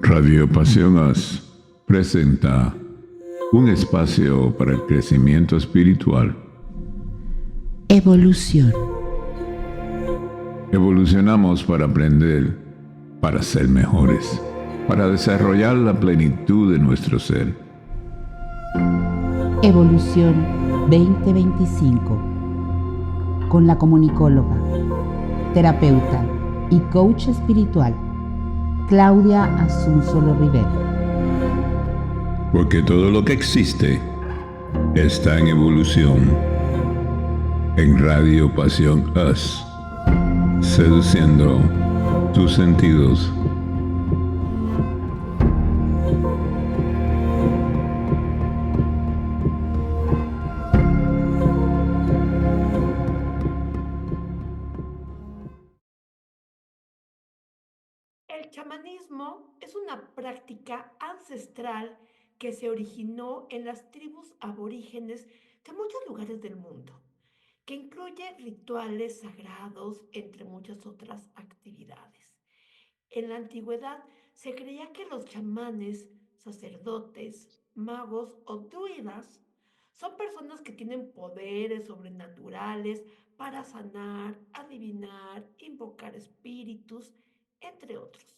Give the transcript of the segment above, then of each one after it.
Radio Pasión As presenta un espacio para el crecimiento espiritual. Evolución. Evolucionamos para aprender, para ser mejores, para desarrollar la plenitud de nuestro ser. Evolución 2025. Con la comunicóloga, terapeuta y coach espiritual, Claudia Asunzolo Rivera. Porque todo lo que existe está en evolución. En Radio Pasión Us, seduciendo tus sentidos. El chamanismo es una práctica ancestral que se originó en las tribus aborígenes de muchos lugares del mundo, que incluye rituales sagrados, entre muchas otras actividades. En la antigüedad se creía que los chamanes, sacerdotes, magos o druidas son personas que tienen poderes sobrenaturales para sanar, adivinar, invocar espíritus, entre otros.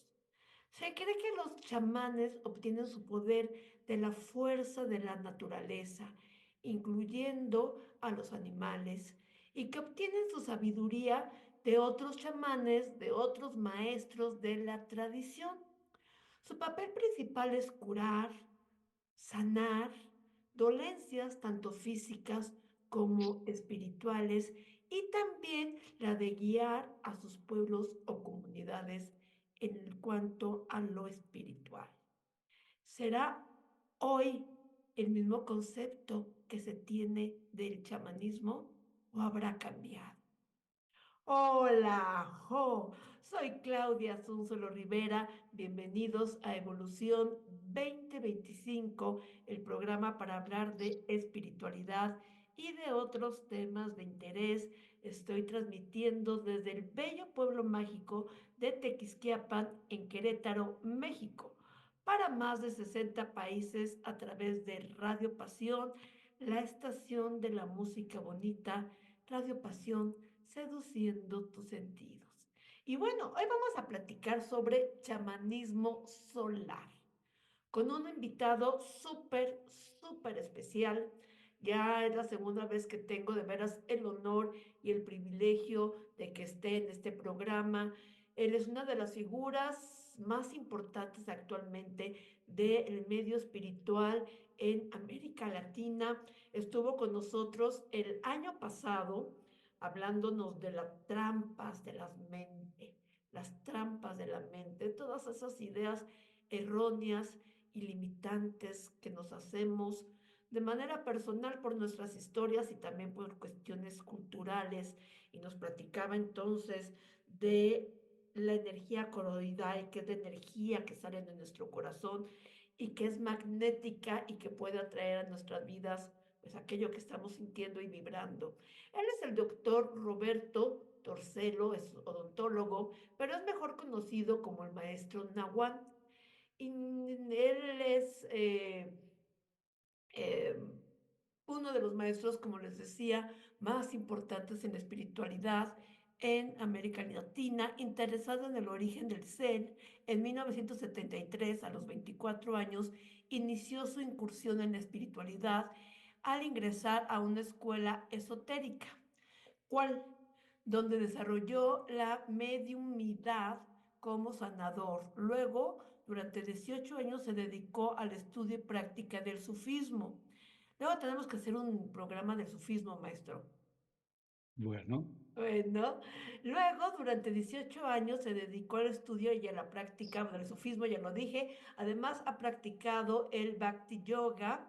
Se cree que los chamanes obtienen su poder de la fuerza de la naturaleza, incluyendo a los animales, y que obtienen su sabiduría de otros chamanes, de otros maestros de la tradición. Su papel principal es curar, sanar dolencias tanto físicas como espirituales y también la de guiar a sus pueblos o comunidades en cuanto a lo espiritual. ¿Será hoy el mismo concepto que se tiene del chamanismo o habrá cambiado? Hola, soy Claudia Asunzolo Rivera. Bienvenidos a Evolución 2025, el programa para hablar de espiritualidad y de otros temas de interés. Estoy transmitiendo desde el bello pueblo mágico de Tequisquiapan, en Querétaro, México, para más de 60 países a través de Radio Pasión, la estación de la música bonita, Radio Pasión, seduciendo tus sentidos. Y bueno, hoy vamos a platicar sobre chamanismo solar con un invitado súper especial. Ya es la segunda vez que tengo de veras el honor y el privilegio de que esté en este programa. Él es una de las figuras más importantes actualmente del medio espiritual en América Latina. Estuvo con nosotros el año pasado hablándonos de las trampas de las trampas de la mente, todas esas ideas erróneas y limitantes que nos hacemos de manera personal por nuestras historias y también por cuestiones culturales. Y nos platicaba entonces de la energía coroidal, que es la energía que sale de nuestro corazón y que es magnética y que puede atraer a nuestras vidas pues aquello que estamos sintiendo y vibrando. Él es el doctor Roberto Torcelo, es odontólogo, pero es mejor conocido como el maestro Nahuán. Y él es eh, uno de los maestros, como les decía, más importantes en la espiritualidad en América Latina, interesado en el origen del Zen. En 1973, a los 24 años, inició su incursión en la espiritualidad al ingresar a una escuela esotérica, ¿cuál? Donde desarrolló la mediumidad como sanador. Luego, durante 18 años, se dedicó al estudio y práctica del sufismo. Luego tenemos que hacer un programa del sufismo, maestro. Bueno, Bueno, luego durante 18 años se dedicó al estudio y a la práctica del sufismo, ya lo dije. Además ha practicado el bhakti yoga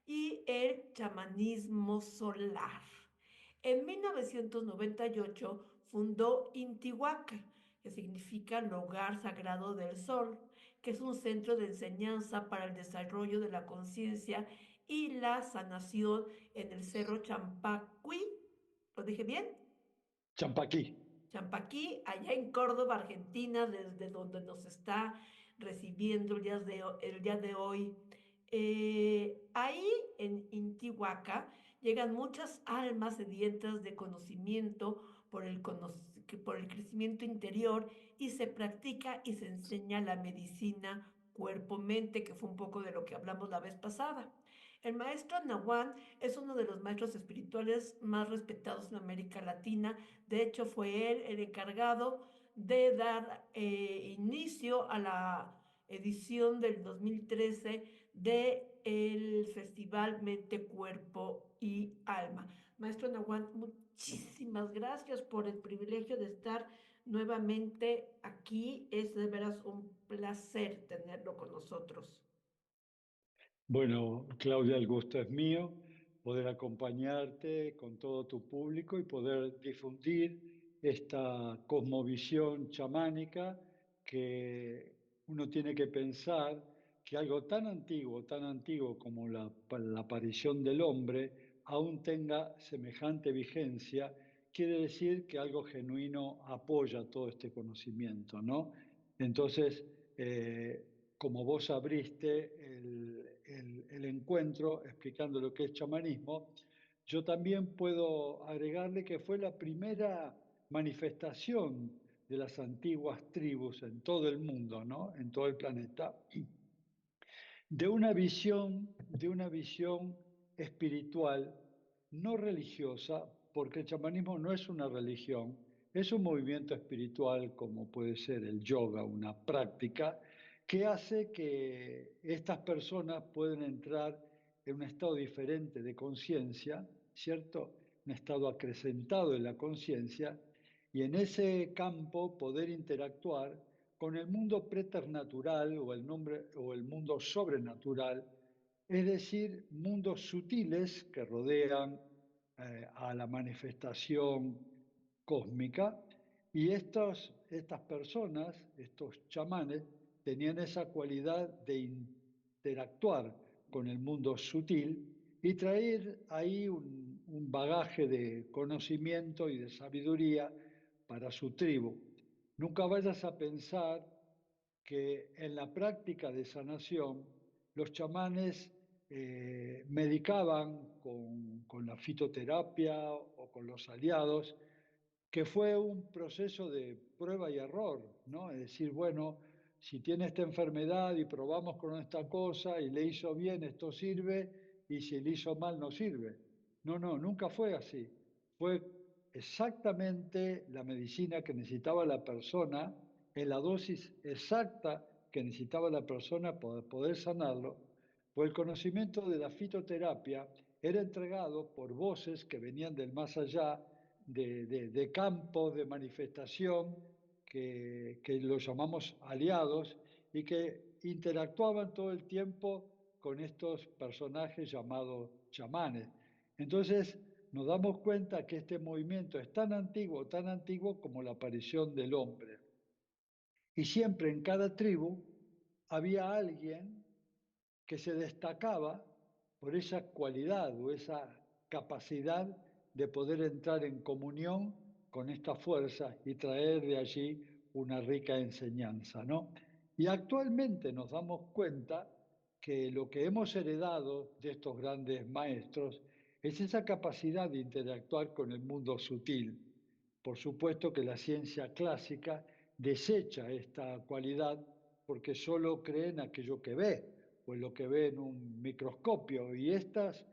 y el chamanismo solar. En 1998 fundó Intihuaca, que significa el hogar sagrado del sol, que es un centro de enseñanza para el desarrollo de la conciencia y la sanación en el Cerro Champacuí. ¿Lo dije bien? Champaquí. Champaquí, allá en Córdoba, Argentina, desde donde nos está recibiendo el día de hoy. Ahí en Intihuaca llegan muchas almas sedientas de conocimiento por el crecimiento interior y se practica y se enseña la medicina cuerpo-mente, que fue un poco de lo que hablamos la vez pasada. El maestro Nahuán es uno de los maestros espirituales más respetados en América Latina. De hecho, fue él el encargado de dar inicio a la edición del 2013 del Festival Mente, Cuerpo y Alma. Maestro Nahuán, muchísimas gracias por el privilegio de estar nuevamente aquí. Es de veras un placer tenerlo con nosotros. Bueno, Claudia, el gusto es mío poder acompañarte con todo tu público y poder difundir esta cosmovisión chamánica que uno tiene que pensar que algo tan antiguo como la aparición del hombre, aún tenga semejante vigencia, quiere decir que algo genuino apoya todo este conocimiento, ¿no? Entonces, eh, como vos abriste el encuentro explicando lo que es chamanismo, yo también puedo agregarle que fue la primera manifestación de las antiguas tribus en todo el mundo, ¿no? En todo el planeta, de una visión espiritual, no religiosa, porque el chamanismo no es una religión, es un movimiento espiritual como puede ser el yoga, una práctica que hace que estas personas pueden entrar en un estado diferente de conciencia, ¿cierto? Un estado acrecentado de la conciencia y en ese campo poder interactuar con el mundo preternatural o el mundo sobrenatural, es decir, mundos sutiles que rodean a la manifestación cósmica, y estas personas, estos chamanes, tenían esa cualidad de interactuar con el mundo sutil y traer ahí un bagaje de conocimiento y de sabiduría para su tribu. Nunca vayas a pensar que en la práctica de sanación los chamanes medicaban con la fitoterapia o con los aliados, que fue un proceso de prueba y error, ¿no? Es decir, bueno, si tiene esta enfermedad y probamos con esta cosa y le hizo bien, esto sirve, y si le hizo mal, no sirve. No, no, nunca fue así. Fue exactamente la medicina que necesitaba la persona, en la dosis exacta que necesitaba la persona para poder sanarlo, pues el conocimiento de la fitoterapia era entregado por voces que venían del más allá, de campos de manifestación que los llamamos aliados y que interactuaban todo el tiempo con estos personajes llamados chamanes. Entonces nos damos cuenta que este movimiento es tan antiguo como la aparición del hombre. Y siempre en cada tribu había alguien que se destacaba por esa cualidad o esa capacidad de poder entrar en comunión con esta fuerza y traer de allí una rica enseñanza, ¿no? Y actualmente nos damos cuenta que lo que hemos heredado de estos grandes maestros es esa capacidad de interactuar con el mundo sutil. Por supuesto que la ciencia clásica desecha esta cualidad porque solo cree en aquello que ve o en lo que ve en un microscopio, y estos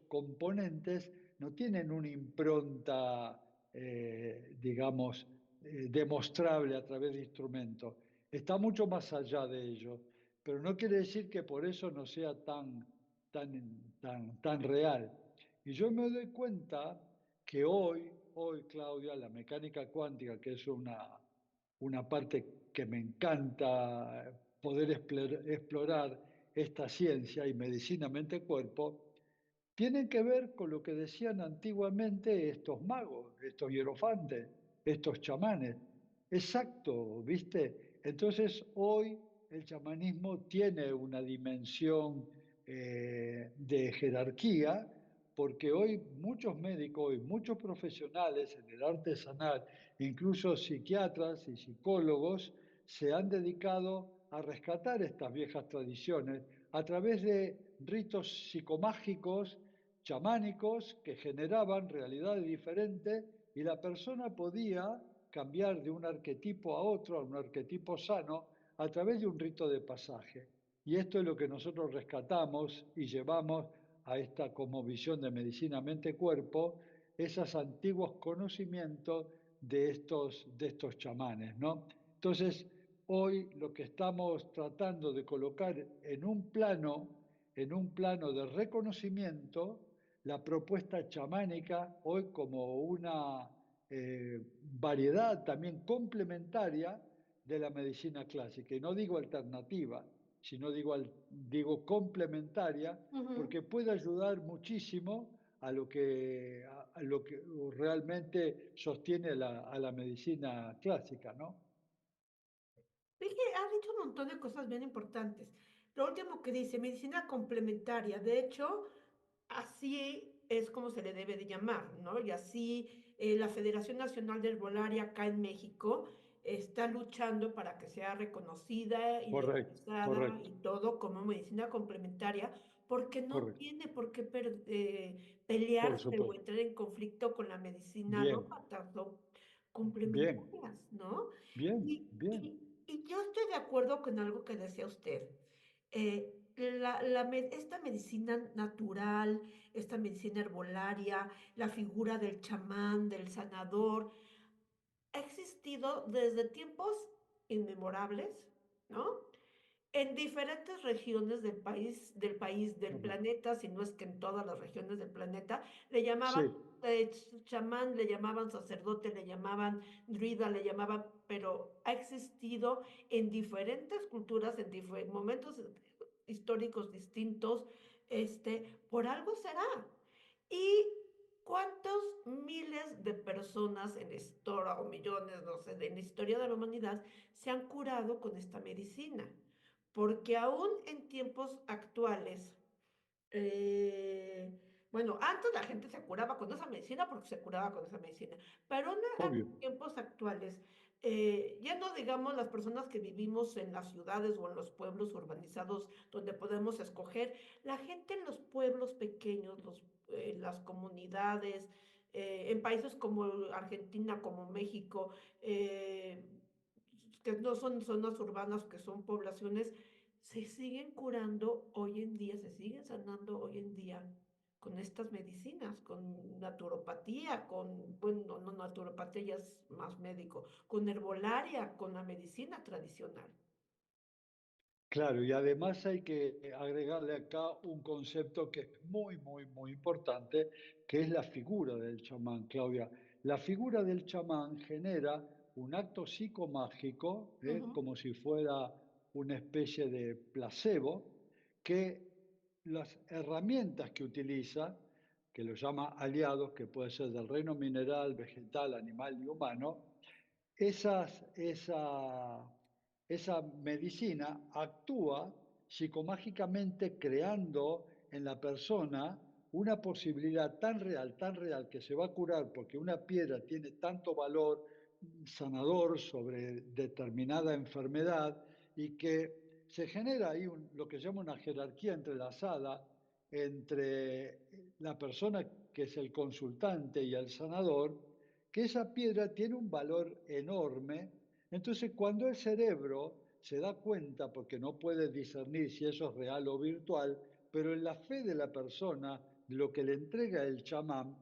componentes no tienen una impronta, digamos, demostrable a través de instrumentos. Está mucho más allá de ello, pero no quiere decir que por eso no sea tan real. Y yo me doy cuenta que hoy, Claudia, la mecánica cuántica, que es una parte que me encanta poder explorar esta ciencia y medicina mente-cuerpo, tienen que ver con lo que decían antiguamente estos magos, estos hierofantes, estos chamanes. Exacto, ¿viste? Entonces hoy el chamanismo tiene una dimensión de jerarquía, porque hoy muchos médicos y muchos profesionales en el arte sanar, incluso psiquiatras y psicólogos, se han dedicado a rescatar estas viejas tradiciones a través de ritos psicomágicos, chamánicos, que generaban realidades diferentes y la persona podía cambiar de un arquetipo a otro, a un arquetipo sano, a través de un rito de pasaje. Y esto es lo que nosotros rescatamos y llevamos a esta como visión de medicina mente-cuerpo, esos antiguos conocimientos de estos chamanes, ¿no? Entonces, hoy lo que estamos tratando de colocar en un plano de reconocimiento, la propuesta chamánica hoy como una variedad también complementaria de la medicina clásica. Y no digo alternativa, sino digo complementaria, Ujú. porque puede ayudar muchísimo a lo que realmente sostiene a la medicina clásica, ¿no? Dije, has dicho un montón de cosas bien importantes. Lo último que dice, medicina complementaria. De hecho, así es como se le debe de llamar, ¿no? Y así la Federación Nacional de Herbolaria acá en México está luchando para que sea reconocida y Correcto, legalizada correcto, y todo como medicina complementaria, porque no correcto, tiene por qué por pelearse o supuesto. entrar en conflicto con la medicina Bien, alópata, son bien, complementarias, ¿no? bien, Y, bien. y, y yo estoy de acuerdo con algo que decía usted. Esta medicina natural, esta medicina herbolaria, la figura del chamán, del sanador, ha existido desde tiempos inmemorables, ¿no? En diferentes regiones del Correcto. planeta, si no es que en todas las regiones del planeta, le llamaban Sí, chamán, le llamaban sacerdote, le llamaban druida, le llamaban, pero ha existido en diferentes culturas, en momentos históricos distintos, por algo será. ¿Y cuántos miles de personas en la historia, o millones, no sé, en la historia de la humanidad, se han curado con esta medicina? Porque aún en tiempos actuales, eh, bueno, antes la gente se curaba con esa medicina porque se curaba con esa medicina, pero obvio. en tiempos actuales, ya no digamos las personas que vivimos en las ciudades o en los pueblos urbanizados donde podemos escoger, la gente en los pueblos pequeños, las comunidades, en países como Argentina, como México, eh, que no son zonas urbanas, que son poblaciones, se siguen curando hoy en día, se siguen sanando hoy en día con estas medicinas, con naturopatía, bueno, no naturopatía ya es más médico, con herbolaria, con la medicina tradicional. Claro, y además hay que agregarle acá un concepto que es muy, muy, muy importante, que es la figura del chamán, Claudia. La figura del chamán genera un acto psicomágico, Ujú, como si fuera una especie de placebo, que las herramientas que utiliza, que lo llama aliados, que puede ser del reino mineral, vegetal, animal y humano, esas, esa, esa medicina actúa psicomágicamente creando en la persona una posibilidad tan real que se va a curar porque una piedra tiene tanto valor sanador sobre determinada enfermedad y que se genera ahí lo que se llama una jerarquía entrelazada entre la persona que es el consultante y el sanador, que esa piedra tiene un valor enorme. Entonces, cuando el cerebro se da cuenta, porque no puede discernir si eso es real o virtual, pero en la fe de la persona, lo que le entrega el chamán,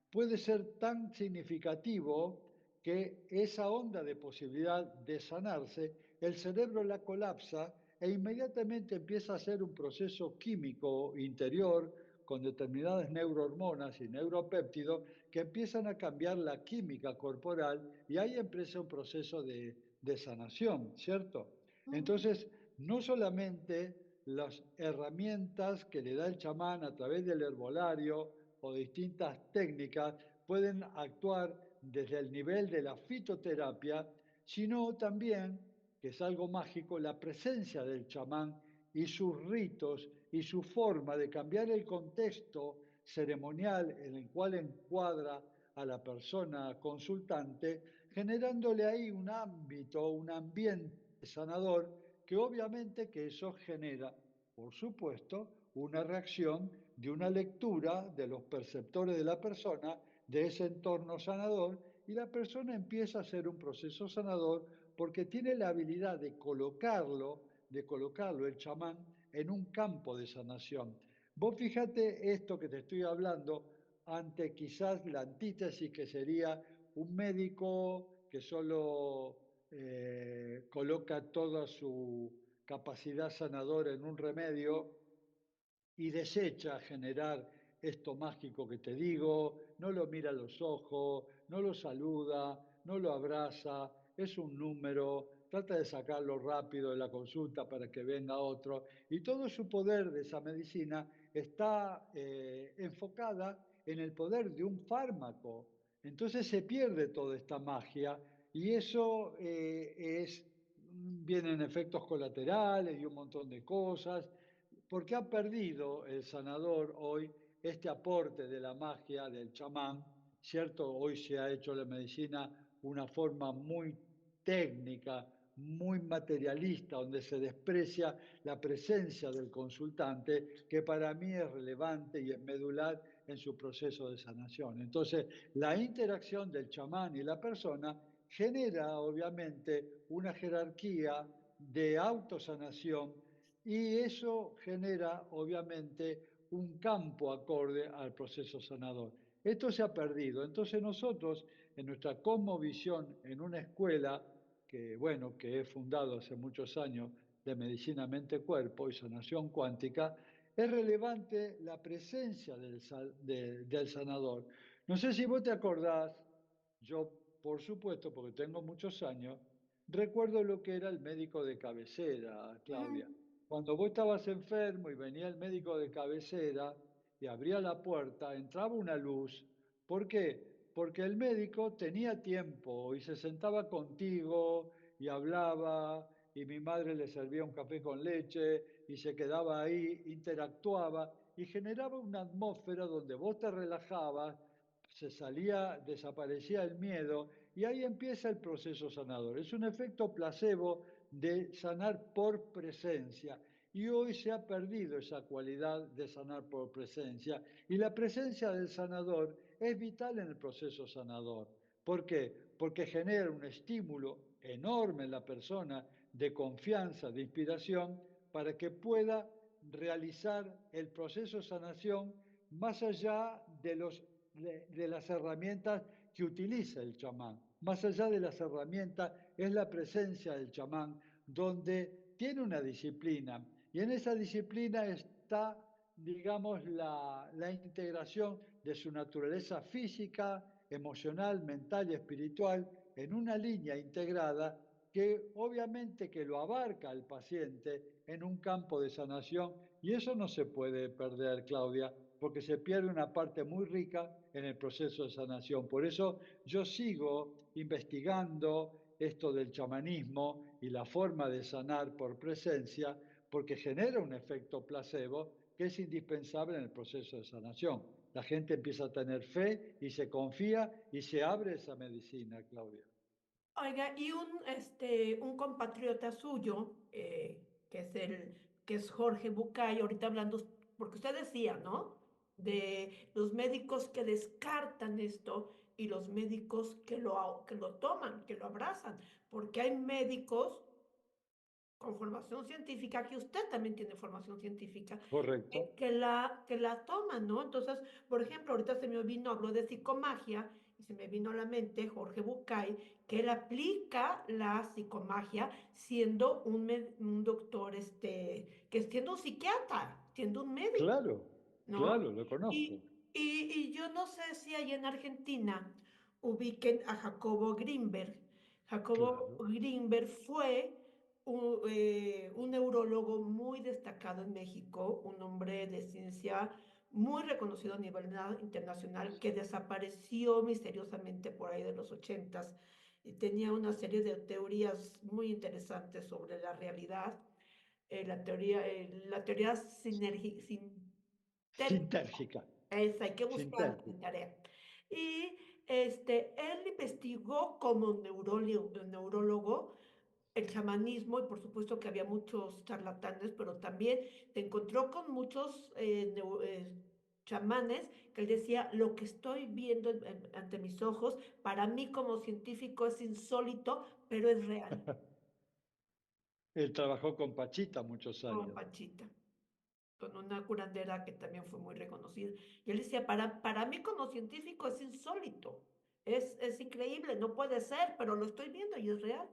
puede ser tan significativo que esa onda de posibilidad de sanarse, el cerebro la colapsa e inmediatamente empieza a hacer un proceso químico interior con determinadas neurohormonas y neuropéptidos que empiezan a cambiar la química corporal y ahí empieza un proceso de sanación, ¿cierto? ujú. Entonces, no solamente las herramientas que le da el chamán a través del herbolario o distintas técnicas pueden actuar desde el nivel de la fitoterapia, sino también, que es algo mágico, la presencia del chamán y sus ritos y su forma de cambiar el contexto ceremonial en el cual encuadra a la persona consultante, generándole ahí un ámbito, un ambiente sanador, que obviamente que eso genera, por supuesto, una reacción de una lectura de los perceptores de la persona, de ese entorno sanador, y la persona empieza a hacer un proceso sanador porque tiene la habilidad de colocarlo el chamán en un campo de sanación. Vos fíjate esto que te estoy hablando ante quizás la antítesis que sería un médico que solo coloca toda su capacidad sanadora en un remedio y desecha generar esto mágico que te digo, no lo mira a los ojos, no lo saluda, no lo abraza, es un número, trata de sacarlo rápido de la consulta para que venga otro, y todo su poder de esa medicina está enfocada en el poder de un fármaco. Entonces se pierde toda esta magia y eso vienen efectos colaterales y un montón de cosas porque ha perdido el sanador hoy este aporte de la magia del chamán, ¿cierto? Hoy se ha hecho la medicina una forma muy técnica, muy materialista, donde se desprecia la presencia del consultante, que para mí es relevante y es medular en su proceso de sanación. Entonces, la interacción del chamán y la persona genera obviamente una jerarquía de autosanación y eso genera, obviamente, un campo acorde al proceso sanador. Esto se ha perdido. Entonces nosotros, en nuestra cosmovisión, en una escuela que, bueno, que he fundado hace muchos años de medicina mente-cuerpo y sanación cuántica, es relevante la presencia del sanador. No sé si vos te acordás, yo, por supuesto, porque tengo muchos años, recuerdo lo que era el médico de cabecera, Claudia. Ujú. Cuando vos estabas enfermo y venía el médico de cabecera y abría la puerta, entraba una luz. ¿Por qué? Porque el médico tenía tiempo y se sentaba contigo y hablaba y mi madre le servía un café con leche y se quedaba ahí, interactuaba y generaba una atmósfera donde vos te relajabas, se salía, desaparecía el miedo y ahí empieza el proceso sanador. Es un efecto placebo de sanar por presencia. Y hoy se ha perdido esa cualidad de sanar por presencia. Y la presencia del sanador es vital en el proceso sanador. ¿Por qué? Porque genera un estímulo enorme en la persona de confianza, de inspiración, para que pueda realizar el proceso de sanación más allá de las herramientas que utiliza el chamán. Más allá de las herramientas es la presencia del chamán, donde tiene una disciplina y en esa disciplina está, digamos, la integración de su naturaleza física, emocional, mental y espiritual en una línea integrada que obviamente que lo abarca al paciente en un campo de sanación y eso no se puede perder, Claudia, porque se pierde una parte muy rica en el proceso de sanación. Por eso yo sigo investigando esto del chamanismo y la forma de sanar por presencia, porque genera un efecto placebo que es indispensable en el proceso de sanación. La gente empieza a tener fe y se confía y se abre esa medicina, Claudia. Oiga, y un compatriota suyo, que es Jorge Bucay, ahorita hablando, porque usted decía, ¿no? De los médicos que descartan esto y los médicos que lo toman, que lo abrazan, porque hay médicos con formación científica, que usted también tiene formación científica, Correcto, que la toman, ¿no? Entonces, por ejemplo, ahorita se me vino, habló de psicomagia y se me vino a la mente Jorge Bucay, que él aplica la psicomagia siendo un doctor, que siendo un psiquiatra, siendo un médico, claro, ¿no? claro, lo conozco. Y yo no sé si ahí en Argentina ubiquen a Jacobo Grinberg. Jacobo Claro, Grinberg fue un neurólogo muy destacado en México, un hombre de ciencia muy reconocido a nivel internacional que desapareció misteriosamente por ahí de los ochentas y tenía una serie de teorías muy interesantes sobre la realidad, la teoría sintérgica. sintérgica, Esa, hay que buscarla en sintérgica. tarea. Y él investigó como neurólogo el chamanismo, y por supuesto que había muchos charlatanes, pero también te encontró con muchos chamanes que él decía, lo que estoy viendo ante mis ojos, para mí como científico es insólito, pero es real, Él trabajó con Pachita muchos como años. Pachita, con una curandera que también fue muy reconocida. Y él decía, para mí como científico es insólito, es increíble, no puede ser, pero lo estoy viendo y es real.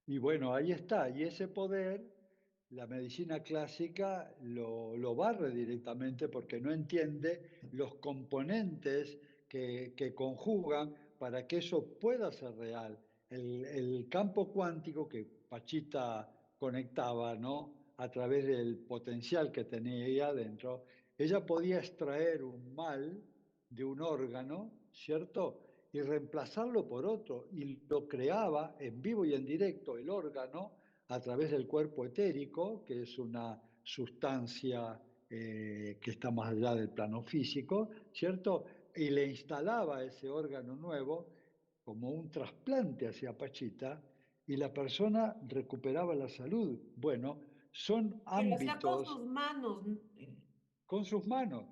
Y bueno, ahí está. Y ese poder, la medicina clásica lo barre directamente porque no entiende los componentes que conjugan para que eso pueda ser real. El campo cuántico que Pachita conectaba, ¿no? A través del potencial que tenía ella adentro, ella podía extraer un mal de un órgano, ¿cierto? Y reemplazarlo por otro, y lo creaba en vivo y en directo el órgano a través del cuerpo etérico, que es una sustancia que está más allá del plano físico, ¿cierto? Y le instalaba ese órgano nuevo como un trasplante hacia Pachita y la persona recuperaba la salud. Bueno, son Y lo hacía con ámbitos sus manos, con sus manos,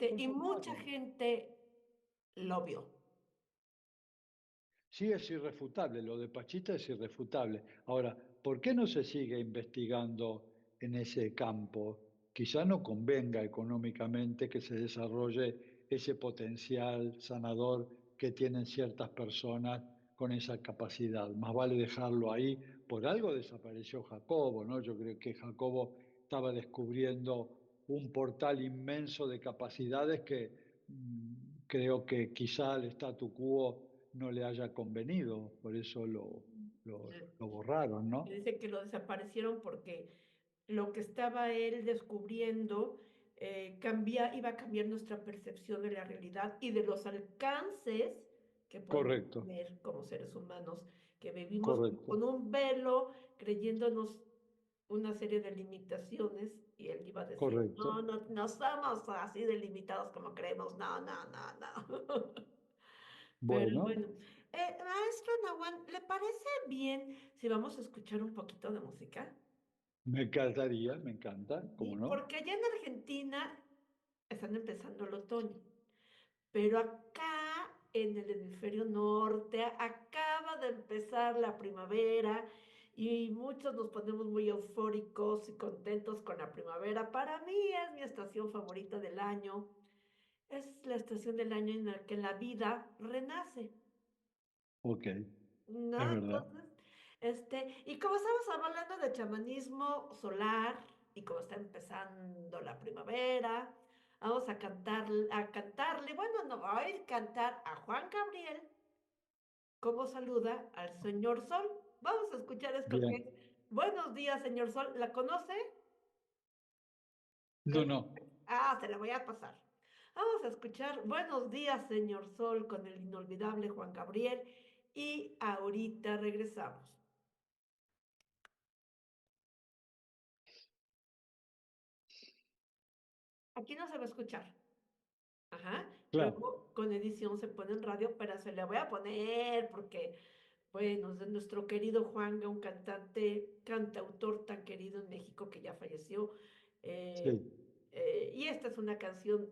con y sus mucha manos. gente lo vio. Sí, es irrefutable, lo de Pachita es irrefutable. Ahora, ¿por qué no se sigue investigando en ese campo? Quizá no convenga económicamente que se desarrolle ese potencial sanador que tienen ciertas personas con esa capacidad. Más vale dejarlo ahí. Por algo desapareció Jacobo, ¿no? Yo creo que Jacobo estaba descubriendo un portal inmenso de capacidades que creo que quizá el statu quo no le haya convenido, por eso lo borraron, ¿no? Se dice que lo desaparecieron porque lo que estaba él descubriendo iba a cambiar nuestra percepción de la realidad y de los alcances que podemos Correcto, tener como seres humanos, que vivimos correcto, con un velo creyéndonos una serie de limitaciones y él iba a decir, correcto. no, no, no somos así de limitados como creemos, no, no, no, no. Pero Bueno, bueno, maestro Nahuan, ¿le parece bien si vamos a escuchar un poquito de música? me encantaría, me encanta, ¿cómo Sí, no? porque allá en Argentina están empezando el otoño, pero acá en el hemisferio norte acaba de empezar la primavera y muchos nos ponemos muy eufóricos y contentos con la primavera. Para mí es mi estación favorita del año. Es la estación del año en la que la vida renace. Ok, ¿No? es verdad. Entonces, y como estamos hablando de chamanismo solar y como está empezando la primavera, vamos a cantarle, bueno, no, a ir cantar a Juan Gabriel como saluda al señor Sol. Vamos a escuchar esto que Bien. es Buenos días, señor Sol. ¿La conoce? No, no. Se la voy a pasar. Vamos a escuchar Buenos días, señor Sol, con el inolvidable Juan Gabriel y ahorita regresamos. Aquí no se va a escuchar. Ajá. Claro, Luego con edición se pone en radio, pero se le voy a poner porque, bueno, es de nuestro querido Juanga, un cantautor tan querido en México que ya falleció. eh, sí. y esta es una canción,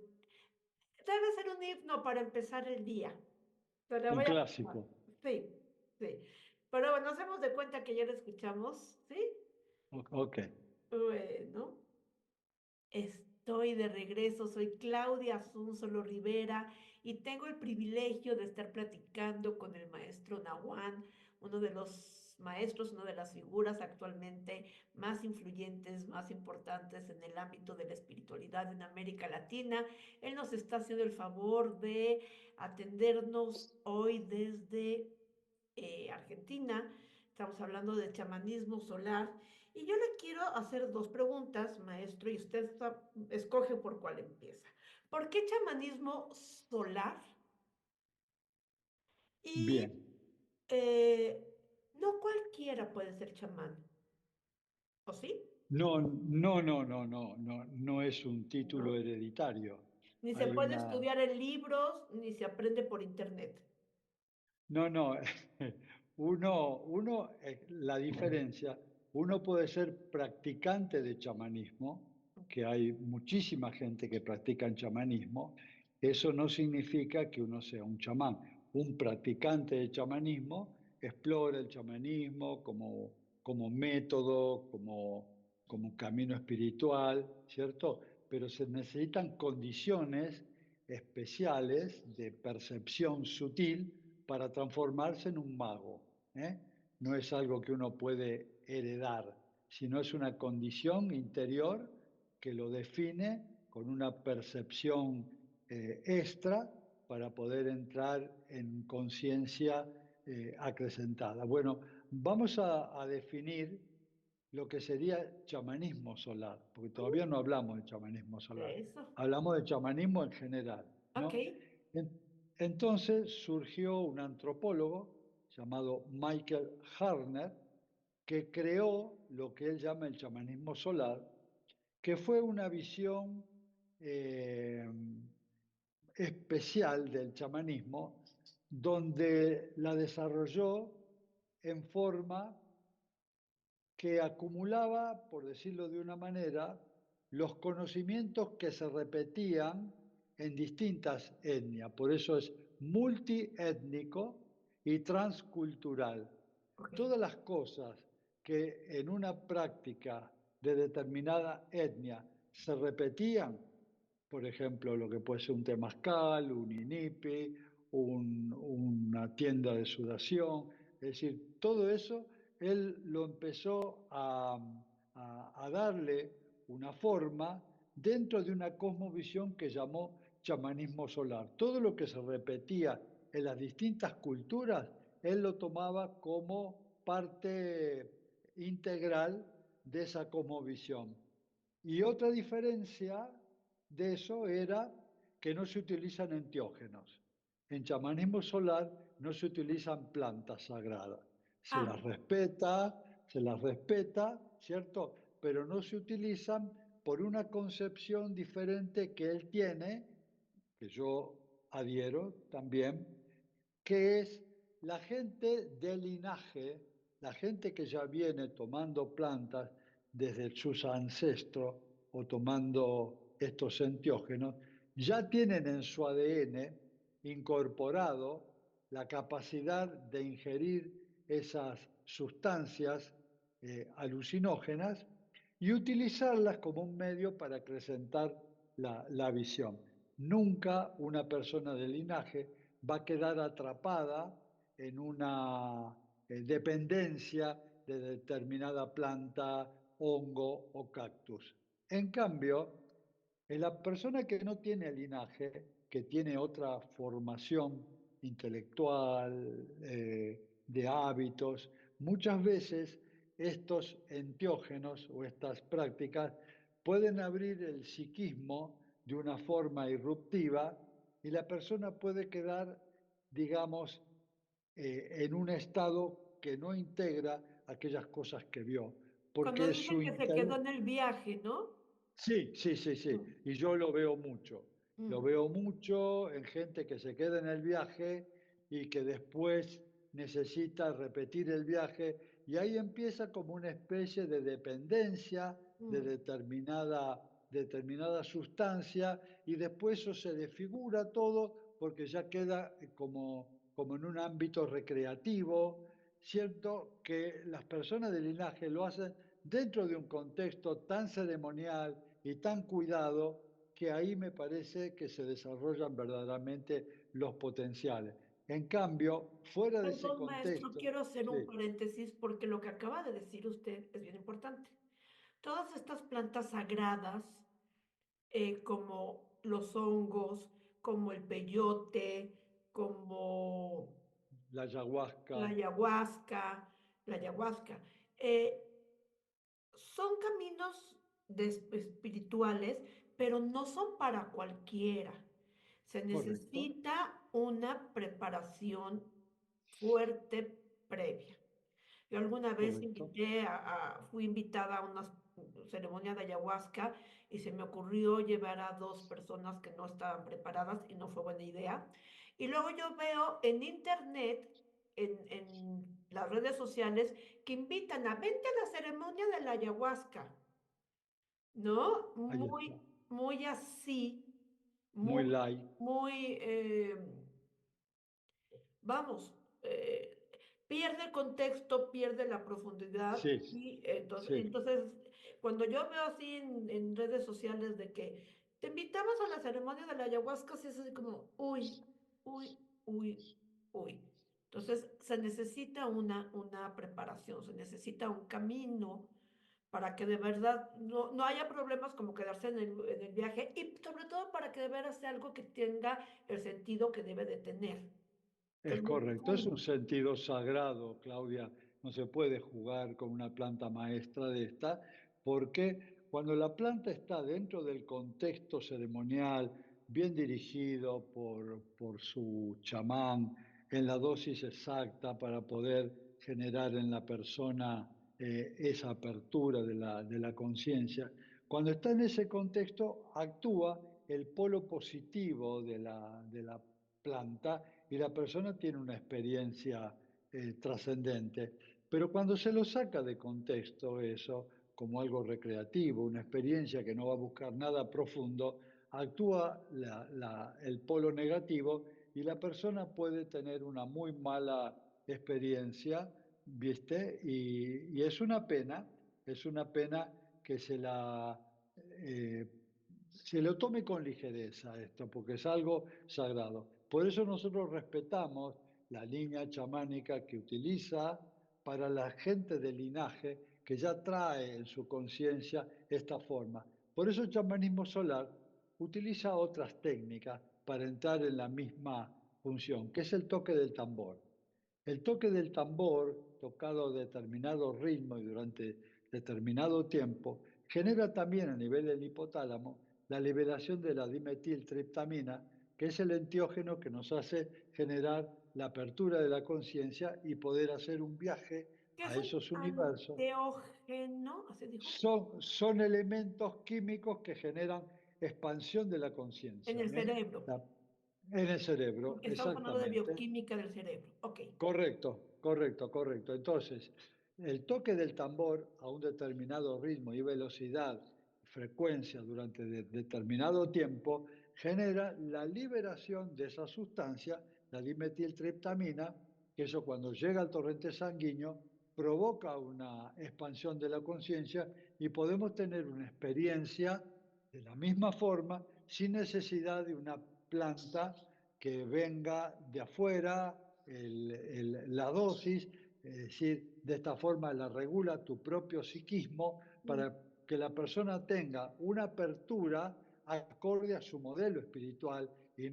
debe ser un himno para empezar el día. Se la Un voy a pasar. clásico. Sí, sí. Pero bueno, hacemos de cuenta que ya la escuchamos, ¿sí? Ok. Bueno. Estoy de regreso, soy Claudia Asunzolo Rivera y tengo el privilegio de estar platicando con el maestro Nahuán, uno de los maestros, una de las figuras actualmente más influyentes, más importantes en el ámbito de la espiritualidad en América Latina. Él nos está haciendo el favor de atendernos hoy desde Argentina. Estamos hablando de chamanismo solar. Y yo le quiero hacer dos preguntas, maestro, y usted escoge por cuál empieza. ¿Por qué chamanismo solar? Y Bien. eh, no cualquiera puede ser chamán, ¿o sí? No, no, no, no, no, no, no es un título ¿No? hereditario. Ni se Hay puede una, estudiar en libros, ni se aprende por internet. no, no, La diferencia, uno puede ser practicante de chamanismo, que hay muchísima gente que practica el chamanismo, eso no significa que uno sea un chamán. Un practicante de chamanismo explora el chamanismo como método, como camino espiritual, ¿cierto? Pero se necesitan condiciones especiales de percepción sutil para transformarse en un mago. ¿Eh? No es algo que uno puede heredar, sino es una condición interior que lo define con una percepción extra para poder entrar en conciencia acrecentada. Bueno, vamos a definir lo que sería chamanismo solar, porque todavía no hablamos de chamanismo solar, De eso. hablamos de chamanismo en general, Ok. ¿no? Entonces surgió un antropólogo llamado Michael Harner, que creó lo que él llama el chamanismo solar, que fue una visión eh, especial del chamanismo, donde la desarrolló en forma que acumulaba, por decirlo de una manera, los conocimientos que se repetían en distintas etnias. Por eso es multiétnico y transcultural. Ok. Todas las cosas que en una práctica de determinada etnia se repetían, por ejemplo, lo que puede ser un temazcal, un inipi, una tienda de sudación, es decir, todo eso él lo empezó a darle una forma dentro de una cosmovisión que llamó chamanismo solar. Todo lo que se repetía en las distintas culturas, él lo tomaba como parte integral de esa cosmovisión. Y otra diferencia de eso era que no se utilizan enteógenos. En chamanismo solar no se utilizan plantas sagradas. Ah, Se las respeta, ¿cierto? Pero no se utilizan por una concepción diferente que él tiene, que yo adhiero también, que es la gente del linaje, la gente que ya viene tomando plantas desde sus ancestros o tomando estos enteógenos, ya tienen en su ADN incorporado la capacidad de ingerir esas sustancias alucinógenas y utilizarlas como un medio para acrecentar la visión. Nunca una persona del linaje va a quedar atrapada en una dependencia de determinada planta, hongo o cactus. En cambio, en la persona que no tiene linaje, que tiene otra formación intelectual, de hábitos, muchas veces estos enteógenos o estas prácticas pueden abrir el psiquismo de una forma irruptiva y la persona puede quedar, digamos, en un estado que no integra aquellas cosas que vio, cuando porque dicen que se quedó en el viaje, ¿no? Sí, sí, sí, sí. Mm, Y yo lo veo mucho. Lo mm. veo mucho en gente que se queda en el viaje y que después necesita repetir el viaje y ahí empieza como una especie de dependencia de Mm. determinada sustancia y después eso se desfigura todo porque ya queda como en un ámbito recreativo. Cierto que las personas del linaje lo hacen dentro de un contexto tan ceremonial y tan cuidado que ahí me parece que se desarrollan verdaderamente los potenciales. En cambio, fuera de ese Perdón, maestro, contexto, quiero hacer un sí, paréntesis porque lo que acaba de decir usted es bien importante. Todas estas plantas sagradas, como los hongos, como el peyote, como la la ayahuasca, ayahuasca, la ayahuasca, eh, son caminos espirituales, pero no son para cualquiera. Se correcto, necesita una preparación fuerte previa. Yo alguna vez correcto. fui invitada a una ceremonia de ayahuasca y se me ocurrió llevar a dos personas que no estaban preparadas y no fue buena idea. Y luego yo veo en internet, en las redes sociales que invitan a vente a la ceremonia de la ayahuasca, ¿no? Ahí está. Muy así, Muy muy, light. muy, vamos, pierde el contexto, pierde la profundidad Sí, y sí. cuando yo veo así en redes sociales de que te invitamos a la ceremonia de la ayahuasca, sí es así como, uy, uy, uy, uy. Entonces se necesita una preparación, se necesita un camino para que de verdad no haya problemas como quedarse en el viaje y sobre todo para que de veras sea algo que tenga el sentido que debe de tener, que es Es muy correcto, es un profundo. sentido sagrado, Claudia. No se puede jugar con una planta maestra de esta, porque cuando la planta está dentro del contexto ceremonial, bien dirigido por su chamán, en la dosis exacta para poder generar en la persona esa apertura de la conciencia, cuando está en ese contexto, actúa el polo positivo de la planta y la persona tiene una experiencia trascendente. Pero cuando se lo saca de contexto eso, como algo recreativo, una experiencia que no va a buscar nada profundo, actúa el polo negativo y la persona puede tener una muy mala experiencia, ¿viste? Y es una pena que eh, se lo tome con ligereza esto, porque es algo sagrado. Por eso nosotros respetamos la línea chamánica que utiliza para la gente del linaje que ya trae en su conciencia esta forma. Por eso el chamanismo solar utiliza otras técnicas para entrar en la misma función, que es el toque del tambor. El toque del tambor, tocado a determinado ritmo y durante determinado tiempo, genera también a nivel del hipotálamo la liberación de la dimetiltriptamina, que es el entiógeno que nos hace generar la apertura de la conciencia y poder hacer un viaje ¿Qué a es un esos universos. anteógeno? ¿Así dijo? Son elementos químicos que generan expansión de la En conciencia, el ¿eh? cerebro, La- en el cerebro, porque estamos hablando de exactamente. bioquímica del cerebro. Ok. Correcto, correcto, correcto. Entonces, el toque del tambor a un determinado ritmo y velocidad, frecuencia durante determinado tiempo, genera la liberación de esa sustancia, la dimetiltriptamina, que eso cuando llega al torrente sanguíneo provoca una expansión de la conciencia y podemos tener una experiencia de la misma forma sin necesidad de una planta que venga de afuera la dosis, es decir, de esta forma la regula tu propio psiquismo Mm. para que la persona tenga una apertura acorde a su modelo espiritual y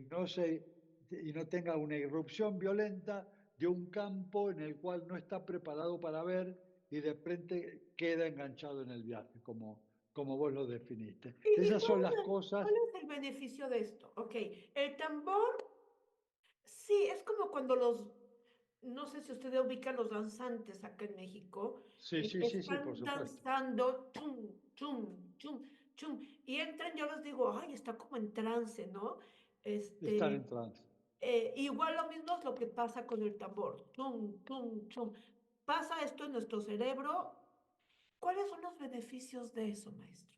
no tenga una irrupción violenta de un campo en el cual no está preparado para ver y de repente queda enganchado en el viaje, como vos lo definiste. Y Esas son las cosas. cuál es el beneficio de esto? Ok, el tambor, sí, es como cuando no sé si usted ubica los danzantes acá en México, Sí, sí, sí, sí, por están supuesto. danzando, chum, chum, chum, chum, y entran, yo les digo, ay, está como en trance, ¿no? Están Este, en trance. igual lo mismo es lo que pasa con el tambor, chum, chum, chum. Pasa esto en nuestro cerebro. ¿Cuáles son los beneficios de eso, maestro?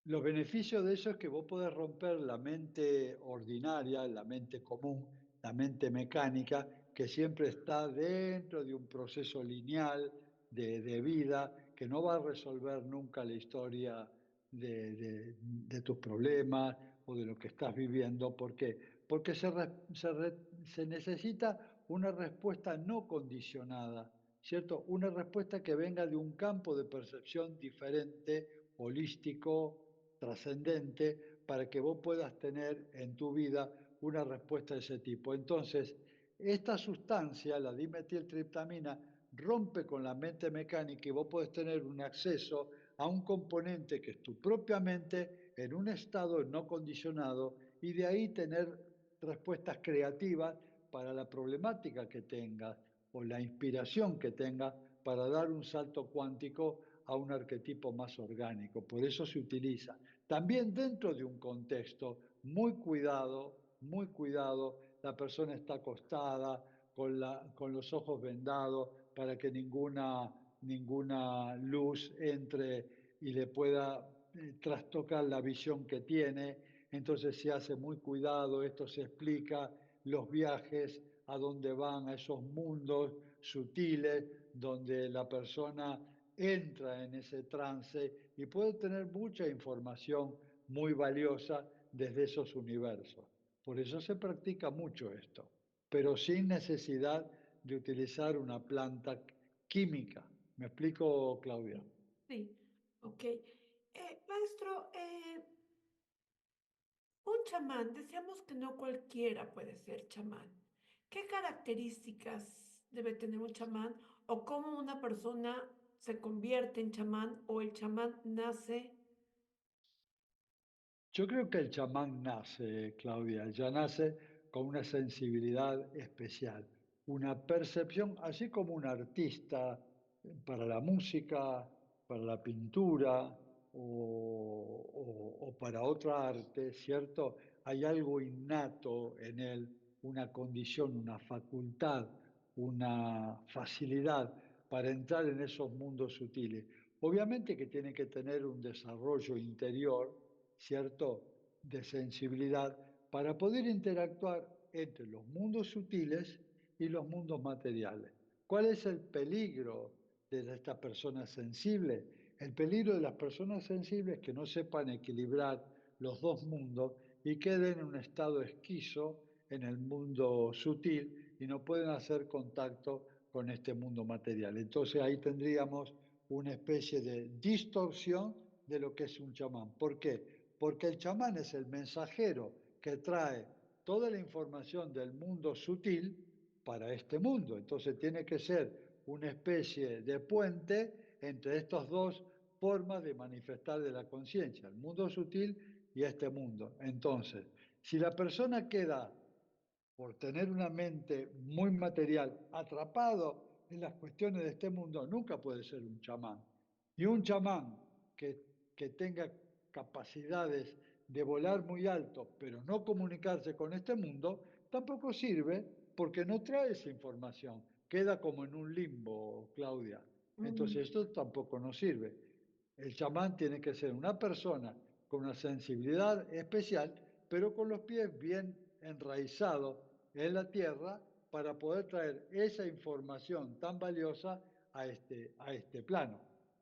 Los beneficios de eso es que vos podés romper la mente ordinaria, la mente común, la mente mecánica, que siempre está dentro de un proceso lineal de vida, que no va a resolver nunca la historia de tus problemas o de lo que estás viviendo. ¿Por qué? Porque se necesita una respuesta no condicionada, ¿cierto? Una respuesta que venga de un campo de percepción diferente, holístico, trascendente para que vos puedas tener en tu vida una respuesta de ese tipo. Entonces, esta sustancia, la dimetiltriptamina, rompe con la mente mecánica y vos podés tener un acceso a un componente que es tu propia mente en un estado no condicionado y de ahí tener respuestas creativas para la problemática que tengas o la inspiración que tengas para dar un salto cuántico a un arquetipo más orgánico. Por eso se utiliza. También dentro de un contexto muy cuidado, la persona está acostada con los ojos vendados para que ninguna luz entre y le pueda trastocar la visión que tiene. Entonces se hace muy cuidado, esto se explica, los viajes a donde van, a esos mundos sutiles, donde la persona entra en ese trance y puede tener mucha información muy valiosa desde esos universos. Por eso se practica mucho esto, pero sin necesidad de utilizar una planta química. ¿Me explico, Claudia? Sí, sí, ok. Maestro, un chamán, decíamos que no cualquiera puede ser chamán. ¿Qué características debe tener un chamán o cómo una persona se convierte en chamán o el chamán nace? Yo creo que el chamán nace, Claudia, ya nace con una sensibilidad especial, una percepción, así como un artista para la música, para la pintura o para otra arte, ¿cierto? Hay algo innato en él, una condición, una facultad, una facilidad para entrar en esos mundos sutiles. Obviamente que tiene que tener un desarrollo interior, ¿cierto?, de sensibilidad para poder interactuar entre los mundos sutiles y los mundos materiales. ¿Cuál es el peligro de esta persona sensible? El peligro de las personas sensibles es que no sepan equilibrar los dos mundos y queden en un estado esquizo en el mundo sutil y no pueden hacer contacto con este mundo material. Entonces ahí tendríamos una especie de distorsión de lo que es un chamán. ¿Por qué? Porque el chamán es el mensajero que trae toda la información del mundo sutil para este mundo. Entonces tiene que ser una especie de puente entre estas dos formas de manifestar de la conciencia, el mundo sutil y este mundo. Entonces, si la persona queda por tener una mente muy material, atrapado en las cuestiones de este mundo, nunca puede ser un chamán. Y un chamán que, que tenga capacidades de volar muy alto, pero no comunicarse con este mundo, tampoco sirve porque no trae esa información. Queda como en un limbo, Claudia. Mm, Entonces esto tampoco nos sirve. El chamán tiene que ser una persona con una sensibilidad especial, pero con los pies bien enraizados en la tierra para poder traer esa información tan valiosa a este plano.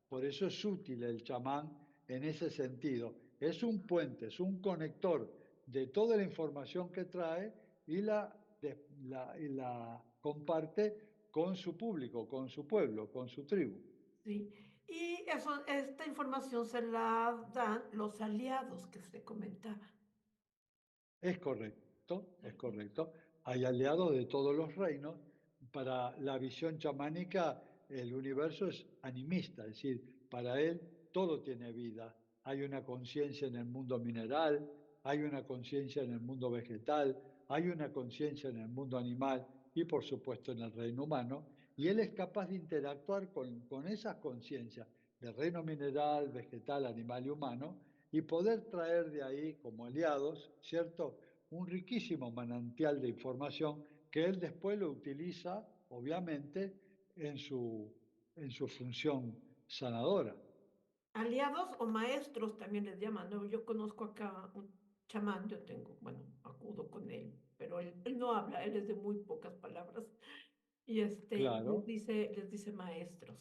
Por eso es útil el chamán en ese sentido. Es un puente, es un conector de toda la información que trae y la comparte con su público, con su pueblo, con su tribu. sí. Y eso, esta información se la dan los aliados que usted comentaba. Es correcto, es Ujú. correcto. Hay aliados de todos los reinos. Para la visión chamánica, el universo es animista, es decir, para él todo tiene vida. Hay una conciencia en el mundo mineral, hay una conciencia en el mundo vegetal, hay una conciencia en el mundo animal y por supuesto en el reino humano. Y él es capaz de interactuar con esas conciencias del reino mineral, vegetal, animal y humano y poder traer de ahí como aliados, ¿cierto? Un riquísimo manantial de información que él después lo utiliza, obviamente, en en su función sanadora. Aliados o maestros también les llaman, ¿no? Yo conozco acá un chamán, yo tengo, bueno, acudo con él, pero él no habla, él es de muy pocas palabras. Y Claro, les dice maestros.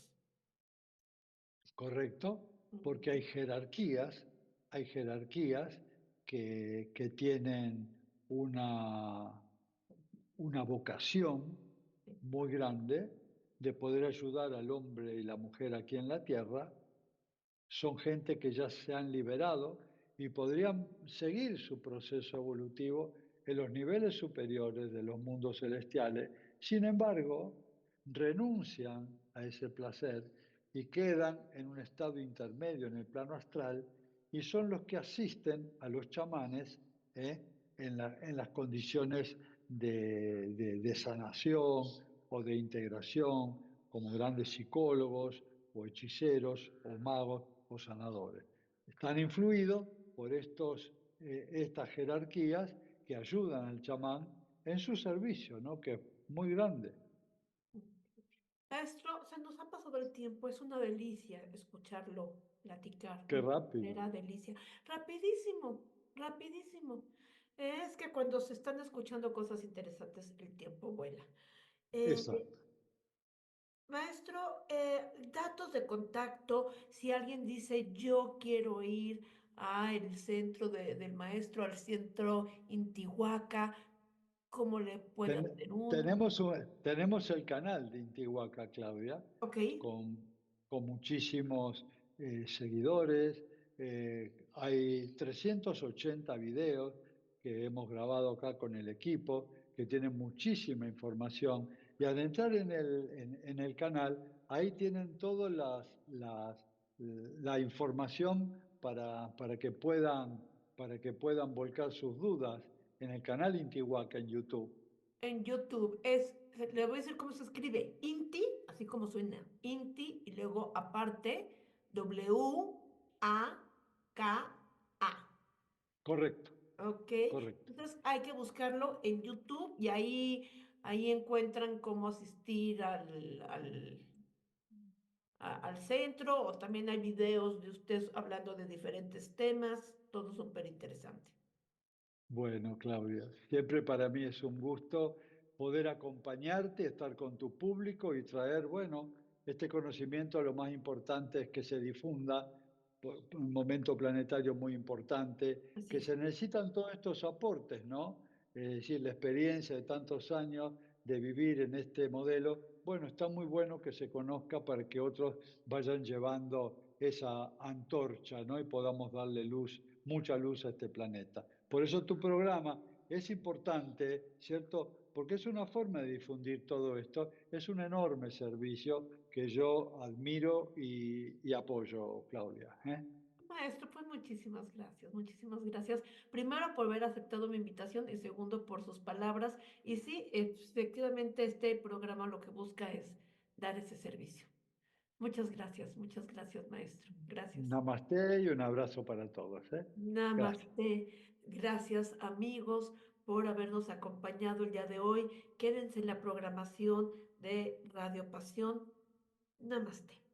correcto, Ujú. porque hay jerarquías que tienen una, una vocación Sí. muy grande de poder ayudar al hombre y la mujer aquí en la tierra. Son gente que ya se han liberado y podrían seguir su proceso evolutivo en los niveles superiores de los mundos celestiales. Sin embargo, renuncian a ese placer y quedan en un estado intermedio en el plano astral y son los que asisten a los chamanes ¿eh? En las condiciones de sanación o de integración como grandes psicólogos o hechiceros o magos o sanadores. Están influidos por estas jerarquías que ayudan al chamán en su servicio, ¿no? Que es muy grande. Maestro, se nos ha pasado el tiempo, es una delicia escucharlo platicar, Qué una rápido. verdadera delicia. Rapidísimo, rapidísimo. Es que cuando se están escuchando cosas interesantes, el tiempo vuela. Eh, Exacto. Maestro, datos de contacto, si alguien dice yo quiero ir al centro del maestro, al centro Intihuaca, ¿cómo le puede Ten- hacer uno? tenemos el canal de Intihuaca, Claudia, Ok, con, con muchísimos seguidores. Hay 380 videos que hemos grabado acá con el equipo, que tienen muchísima información. Y al entrar en el canal, ahí tienen todas la información para que puedan volcar sus dudas en el canal Intihuaca en YouTube. en YouTube le voy a decir cómo se escribe, Inti, así como suena, Inti, y luego aparte, W-A-K-A. Correcto, Ok, correcto. entonces hay que buscarlo en YouTube y ahí encuentran cómo asistir al centro o también hay videos de ustedes hablando de diferentes temas, todo súper interesante. Bueno, Claudia, siempre para mí es un gusto poder acompañarte, estar con tu público y traer, bueno, este conocimiento. Lo más importante es que se difunda, un momento planetario muy importante, Así que es. se necesitan todos estos aportes, ¿no? Es decir, la experiencia de tantos años de vivir en este modelo, bueno, está muy bueno que se conozca para que otros vayan llevando esa antorcha, ¿no? Y podamos darle luz, mucha luz a este planeta. Por eso tu programa es importante, ¿cierto? Porque es una forma de difundir todo esto. Es un enorme servicio que yo admiro y apoyo, Claudia, ¿eh? Maestro, pues muchísimas gracias, muchísimas gracias. Primero por haber aceptado mi invitación y segundo por sus palabras. Y sí, efectivamente este programa lo que busca es dar ese servicio. Muchas gracias, maestro. Gracias. Namaste y un abrazo para todos, ¿eh? Gracias. Namaste. Gracias, amigos, por habernos acompañado el día de hoy. Quédense en la programación de Radio Pasión. Namaste.